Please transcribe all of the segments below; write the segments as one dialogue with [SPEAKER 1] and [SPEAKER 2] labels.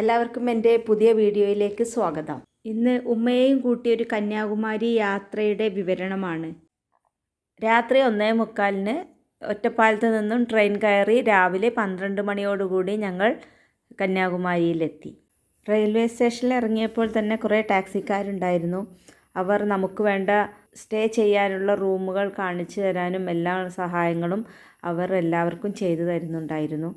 [SPEAKER 1] എല്ലാവർക്കും എൻ്റെ പുതിയ വീഡിയോയിലേക്ക് സ്വാഗതം. ഇന്ന് ഉമ്മയെയും കൂട്ടിയൊരു കന്യാകുമാരി യാത്രയുടെ വിവരണമാണ്. രാത്രി 1:45 ഒറ്റപ്പാലത്ത് നിന്നും ട്രെയിൻ കയറി രാവിലെ 12 മണിയോടുകൂടി ഞങ്ങൾ കന്യാകുമാരിയിലെത്തി. റെയിൽവേ സ്റ്റേഷനിൽ ഇറങ്ങിയപ്പോൾ തന്നെ കുറേ ടാക്സിക്കാരുണ്ടായിരുന്നു. അവർ നമുക്ക് വേണ്ട സ്റ്റേ ചെയ്യാനുള്ള റൂമുകൾ കാണിച്ചു തരാനും എല്ലാ സഹായങ്ങളും അവർ എല്ലാവർക്കും ചെയ്തു തരുന്നുണ്ടായിരുന്നു.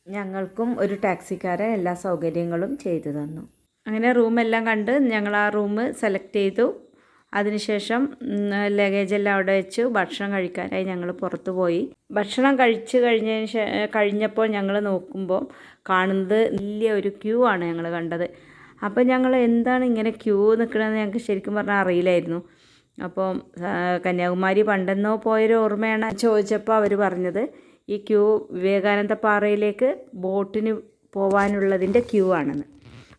[SPEAKER 1] ഞങ്ങൾക്കും ഒരു ടാക്സിക്കാരൻ എല്ലാ സൗകര്യങ്ങളും ചെയ്തു തന്നു. അങ്ങനെ റൂമെല്ലാം കണ്ട് ഞങ്ങൾ ആ റൂം സെലക്ട് ചെയ്തു. അതിനുശേഷം ലഗേജെല്ലാം അവിടെ വെച്ചു ഭക്ഷണം കഴിക്കാനായി ഞങ്ങൾ പുറത്തു പോയി. ഭക്ഷണം കഴിഞ്ഞപ്പോൾ ഞങ്ങൾ നോക്കുമ്പോൾ കാണുന്നത് വലിയ ഒരു ക്യൂ ആണ് ഞങ്ങൾ കണ്ടത്. അപ്പോൾ ഞങ്ങൾ എന്താണ് ഇങ്ങനെ ക്യൂ നിൽക്കണമെന്ന് ഞങ്ങൾക്ക് ശരിക്കും പറഞ്ഞാൽ അറിയില്ലായിരുന്നു. അപ്പോൾ കന്യാകുമാരി പണ്ടെന്നോ പോയൊരു ഓർമ്മയാണ് ചോദിച്ചപ്പോൾ അവർ പറഞ്ഞത് ഈ ക്യൂ വിവേകാനന്ദ പാറയിലേക്ക് ബോട്ടിന് പോകാനുള്ളതിൻ്റെ ക്യൂ ആണെന്ന്.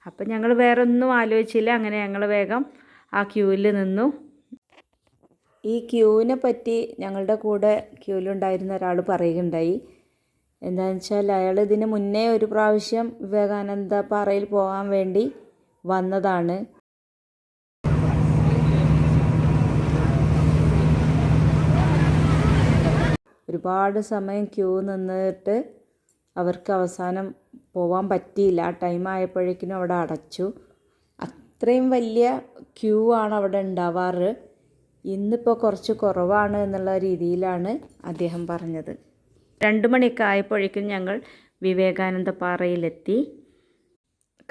[SPEAKER 1] അപ്പം ഞങ്ങൾ വേറെ ഒന്നും ആലോചിച്ചില്ല. അങ്ങനെ ഞങ്ങൾ വേഗം ആ ക്യൂവിൽ നിന്നു. ഈ ക്യൂവിനെ പറ്റി ഞങ്ങളുടെ കൂടെ ക്യൂവിലുണ്ടായിരുന്ന ഒരാൾ പറയുകയുണ്ടായി. എന്താണെന്ന് വെച്ചാൽ അയാൾ ഇതിന് മുന്നേ ഒരു പ്രാവശ്യം വിവേകാനന്ദ പാറയിൽ പോകാൻ വേണ്ടി വന്നതാണ്. ഒരുപാട് സമയം ക്യൂ നിന്നിട്ട് അവർക്ക് അവസാനം പോകാൻ പറ്റിയില്ല. ആ ടൈം ആയപ്പോഴേക്കിനും അവിടെ അടച്ചു. അത്രയും വലിയ ക്യൂ ആണ് അവിടെ ഉണ്ടാവാറ്. ഇന്നിപ്പോൾ കുറച്ച് കുറവാണ് എന്നുള്ള രീതിയിലാണ് അദ്ദേഹം പറഞ്ഞത്. 2 മണിയൊക്കെ ആയപ്പോഴേക്കും ഞങ്ങൾ വിവേകാനന്ദ പാറയിലെത്തി.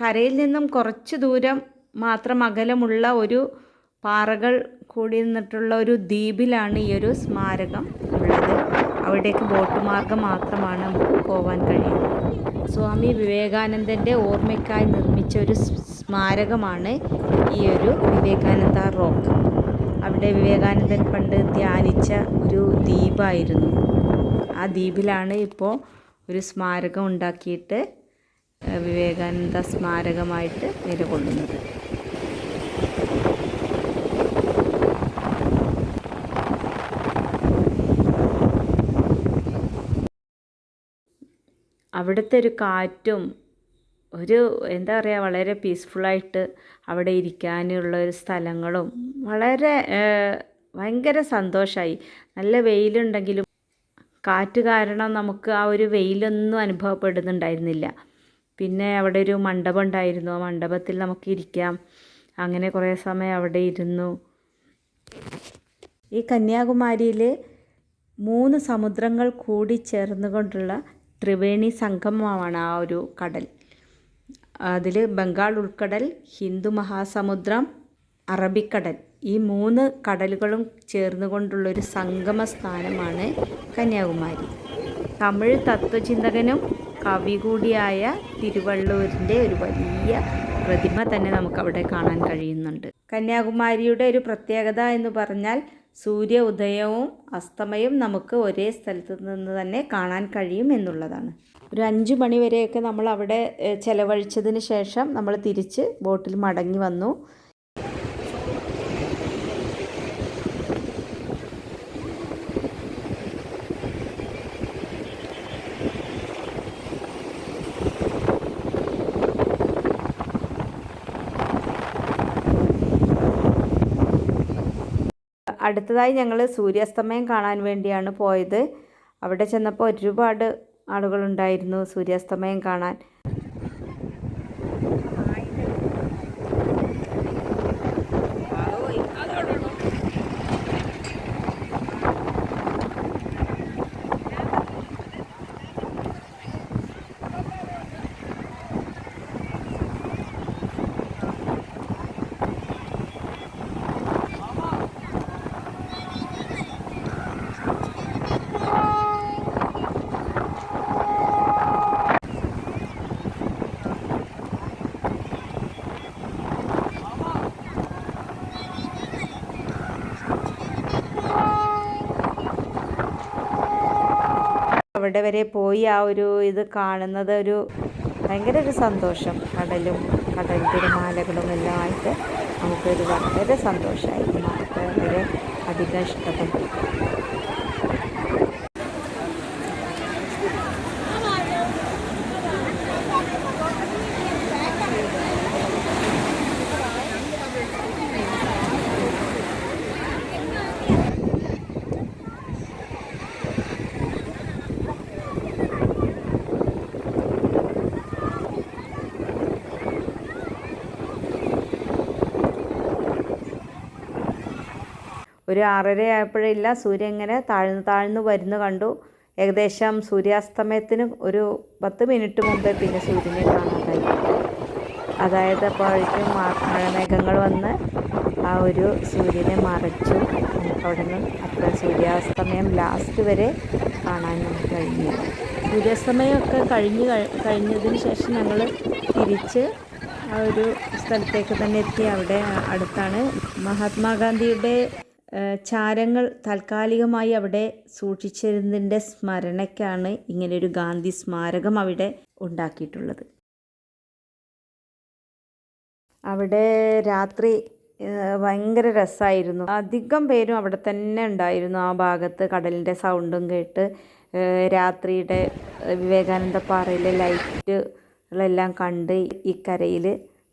[SPEAKER 1] കരയിൽ നിന്നും കുറച്ച് ദൂരം മാത്രം അകലമുള്ള ഒരു പാറകൾ കൂടി നിന്നിട്ടുള്ള ഒരു ദ്വീപിലാണ് ഈ ഒരു സ്മാരകം ഉള്ളത്. അവിടേക്ക് ബോട്ട് മാർഗം മാത്രമാണ് നമുക്ക് പോകാൻ കഴിയുന്നത്. സ്വാമി വിവേകാനന്ദൻ്റെ ഓർമ്മയ്ക്കായി നിർമ്മിച്ച ഒരു സ്മാരകമാണ് ഈ ഒരു വിവേകാനന്ദ റോക്ക്. അവിടെ വിവേകാനന്ദൻ പണ്ട് ധ്യാനിച്ച ഒരു ദ്വീപായിരുന്നു. ആ ദ്വീപിലാണ് ഇപ്പോൾ ഒരു സ്മാരകം ഉണ്ടാക്കിയിട്ട് വിവേകാനന്ദ സ്മാരകമായിട്ട് നിലകൊള്ളുന്നത്. അവിടുത്തെ ഒരു കാറ്റും ഒരു എന്താ പറയുക വളരെ പീസ്ഫുള്ളായിട്ട് അവിടെ ഇരിക്കാനുള്ള ഒരു സ്ഥലങ്ങളും വളരെ ഭയങ്കര സന്തോഷമായി. നല്ല വെയിലുണ്ടെങ്കിലും കാറ്റ് കാരണം നമുക്ക് ആ ഒരു വെയിലൊന്നും അനുഭവപ്പെടുന്നുണ്ടായിരുന്നില്ല. പിന്നെ അവിടെ ഒരു മണ്ഡപം ഉണ്ടായിരുന്നു. ആ മണ്ഡപത്തിൽ നമുക്ക് ഇരിക്കാം. അങ്ങനെ കുറേ സമയം അവിടെ ഇരുന്നു. ഈ കന്യാകുമാരിയിൽ 3 സമുദ്രങ്ങൾ കൂടി ചേർന്നുകൊണ്ടുള്ള ത്രിവേണി സംഗമമാണ് ആ ഒരു കടൽ. അതിൽ ബംഗാൾ ഉൾക്കടൽ, ഹിന്ദു മഹാസമുദ്രം, അറബിക്കടൽ, ഈ 3 കടലുകളും ചേർന്നുകൊണ്ടുള്ളൊരു സംഗമ സ്ഥാനമാണ് കന്യാകുമാരി. തമിഴ് തത്വചിന്തകനും കവി കൂടിയായ തിരുവള്ളുവരിൻ്റെ ഒരു വലിയ പ്രതിമ തന്നെ നമുക്കവിടെ കാണാൻ കഴിയുന്നുണ്ട്. കന്യാകുമാരിയുടെ ഒരു പ്രത്യേകത എന്ന് പറഞ്ഞാൽ സൂര്യ ഉദയവും അസ്തമയവും നമുക്ക് ഒരേ സ്ഥലത്ത് നിന്ന് തന്നെ കാണാൻ കഴിയും എന്നുള്ളതാണ്. ഒരു 5 മണി വരെയൊക്കെ നമ്മൾ അവിടെ ചെലവഴിച്ചതിന് ശേഷം നമ്മൾ തിരിച്ച് ബോട്ടിൽ മടങ്ങി വന്നു. അടുത്തതായി ഞങ്ങൾ സൂര്യാസ്തമയം കാണാൻ വേണ്ടിയാണ് പോയത്. അവിടെ ചെന്നപ്പോൾ ഒരുപാട് ആളുകളുണ്ടായിരുന്നു സൂര്യാസ്തമയം കാണാൻ. അവിടെ വരെ പോയി ആ ഒരു ഇത് കാണുന്നത് ഒരു ഭയങ്കര ഒരു സന്തോഷം. കടലും കടൽ തിരമാലകളും എല്ലാം ആയിട്ട് നമുക്കൊരു വളരെ സന്തോഷമായി. നമുക്ക് വളരെ അധികം ഇഷ്ടപ്പെട്ടു. ഒരു 6:30 ആയപ്പോഴില്ല, സൂര്യൻ ഇങ്ങനെ താഴ്ന്നു വരുന്നു കണ്ടു. ഏകദേശം സൂര്യാസ്തമയത്തിന് ഒരു 10 മിനിറ്റ് മുമ്പേ പിന്നെ സൂര്യനെ കാണാതായി. അതായത് അപ്പോഴേക്കും മഴമേഘങ്ങൾ വന്ന് ആ ഒരു സൂര്യനെ മറച്ചു. നമുക്ക് അവിടെ നിന്ന് അത്ര സൂര്യാസ്തമയം ലാസ്റ്റ് വരെ കാണാൻ നമുക്ക് കഴിഞ്ഞില്ല. സൂര്യാസ്തമയമൊക്കെ കഴിഞ്ഞതിന് ശേഷം ഞങ്ങൾ തിരിച്ച് ആ ഒരു സ്ഥലത്തേക്ക് തന്നെ എത്തി. അവിടെ അടുത്താണ് മഹാത്മാഗാന്ധിയുടെ ചാരങ്ങൾ താൽക്കാലികമായി അവിടെ സൂക്ഷിച്ചിരുന്നതിൻ്റെ സ്മരണയ്ക്കാണ് ഇങ്ങനെയൊരു ഗാന്ധി സ്മാരകം അവിടെ ഉണ്ടാക്കിയിട്ടുള്ളത്. അവിടെ രാത്രി ഭയങ്കര രസമായിരുന്നു. അധികം പേരും അവിടെ തന്നെ ഉണ്ടായിരുന്നു. ആ ഭാഗത്ത് കടലിൻ്റെ സൗണ്ടും കേട്ട് രാത്രിയുടെ വിവേകാനന്ദ പാറയിലെ ലൈറ്റുകളെല്ലാം കണ്ട് ഈ കരയിൽ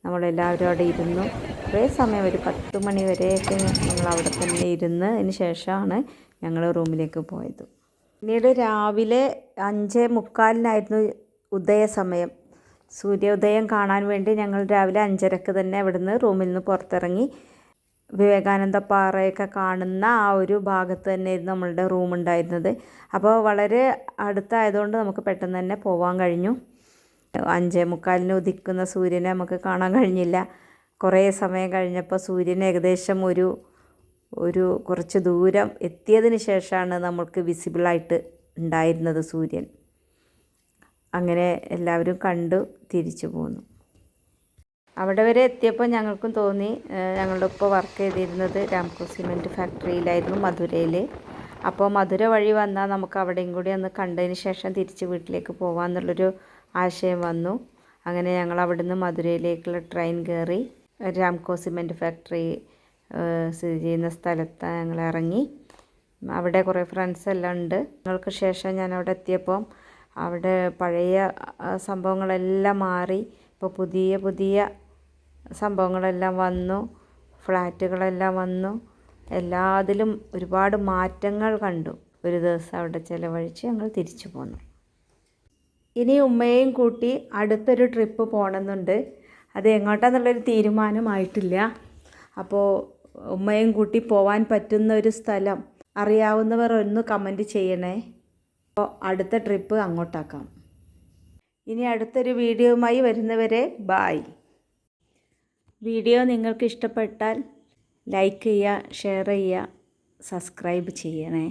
[SPEAKER 1] നമ്മളെല്ലാവരും അവിടെ ഇരുന്നു. കുറേ സമയം, ഒരു 10 മണി വരെയൊക്കെ ഞങ്ങൾ അവിടെ തന്നെ ഇരുന്ന് അതിന് ശേഷമാണ് ഞങ്ങൾ റൂമിലേക്ക് പോയത്. പിന്നീട് രാവിലെ 5:45 ഉദയസമയം. സൂര്യോദയം കാണാൻ വേണ്ടി ഞങ്ങൾ രാവിലെ 5:30 തന്നെ അവിടുന്ന് റൂമിൽ നിന്ന് പുറത്തിറങ്ങി. വിവേകാനന്ദ പാറയൊക്കെ കാണുന്ന ആ ഒരു ഭാഗത്ത് തന്നെയായിരുന്നു നമ്മളുടെ റൂം ഉണ്ടായിരുന്നത്. അപ്പോൾ വളരെ അടുത്തായതുകൊണ്ട് നമുക്ക് പെട്ടെന്ന് തന്നെ പോകാൻ കഴിഞ്ഞു. 5:45 ഉദിക്കുന്ന സൂര്യനെ നമുക്ക് കാണാൻ കഴിഞ്ഞില്ല. കുറേ സമയം കഴിഞ്ഞപ്പോൾ സൂര്യൻ ഏകദേശം ഒരു കുറച്ച് ദൂരം എത്തിയതിന് ശേഷമാണ് നമുക്ക് വിസിബിളായിട്ട് ഉണ്ടായിരുന്നത് സൂര്യൻ. അങ്ങനെ എല്ലാവരും കണ്ടു തിരിച്ചു പോന്നു. അവിടെ വരെ എത്തിയപ്പോൾ ഞങ്ങൾക്കും തോന്നി, ഞങ്ങളുടെ ഇപ്പോൾ വർക്ക് ചെയ്തിരുന്നത് രാംകോ സിമെൻറ്റ് ഫാക്ടറിയിലായിരുന്നു, മധുരയിൽ. അപ്പോൾ മധുര വഴി വന്നാൽ നമുക്ക് അവിടെയും കൂടി ഒന്ന് കണ്ടതിന് ശേഷം തിരിച്ച് വീട്ടിലേക്ക് പോകാമെന്നുള്ളൊരു ആശയം വന്നു. അങ്ങനെ ഞങ്ങൾ അവിടുന്ന് മധുരയിലേക്കുള്ള ട്രെയിൻ കയറി രാംകോ സിമെൻറ്റ് ഫാക്ടറി സ്ഥിതി ചെയ്യുന്ന സ്ഥലത്ത് ഞങ്ങൾ ഇറങ്ങി. അവിടെ കുറേ ഫ്രണ്ട്സ് എല്ലാം ഉണ്ട്. ഞങ്ങൾക്ക് ശേഷം ഞാൻ അവിടെ എത്തിയപ്പോൾ അവിടെ പഴയ സംഭവങ്ങളെല്ലാം മാറി ഇപ്പോൾ പുതിയ സംഭവങ്ങളെല്ലാം വന്നു, ഫ്ലാറ്റുകളെല്ലാം വന്നു. എല്ലാത്തിലും ഒരുപാട് മാറ്റങ്ങൾ കണ്ടു. ഒരു ദിവസം അവിടെ ചിലവഴിച്ച് ഞങ്ങൾ തിരിച്ചു പോന്നു. ഇനി ഉമ്മയെയും കൂട്ടി അടുത്തൊരു ട്രിപ്പ് പോകണമെന്നുണ്ട്. അത് എങ്ങോട്ടാന്നുള്ളൊരു തീരുമാനമായിട്ടില്ല. അപ്പോൾ ഉമ്മയും കൂട്ടി പോവാൻ പറ്റുന്ന ഒരു സ്ഥലം അറിയാവുന്നവർ ഒന്ന് കമൻറ്റ് ചെയ്യണേ. അപ്പോൾ അടുത്ത ട്രിപ്പ് അങ്ങോട്ടാക്കാം. ഇനി അടുത്തൊരു വീഡിയോയുമായി വരുന്നവരെ ബായ്. വീഡിയോ നിങ്ങൾക്ക് ഇഷ്ടപ്പെട്ടാൽ ലൈക്ക് ചെയ്യുക, ഷെയർ ചെയ്യുക, സബ്സ്ക്രൈബ് ചെയ്യണേ.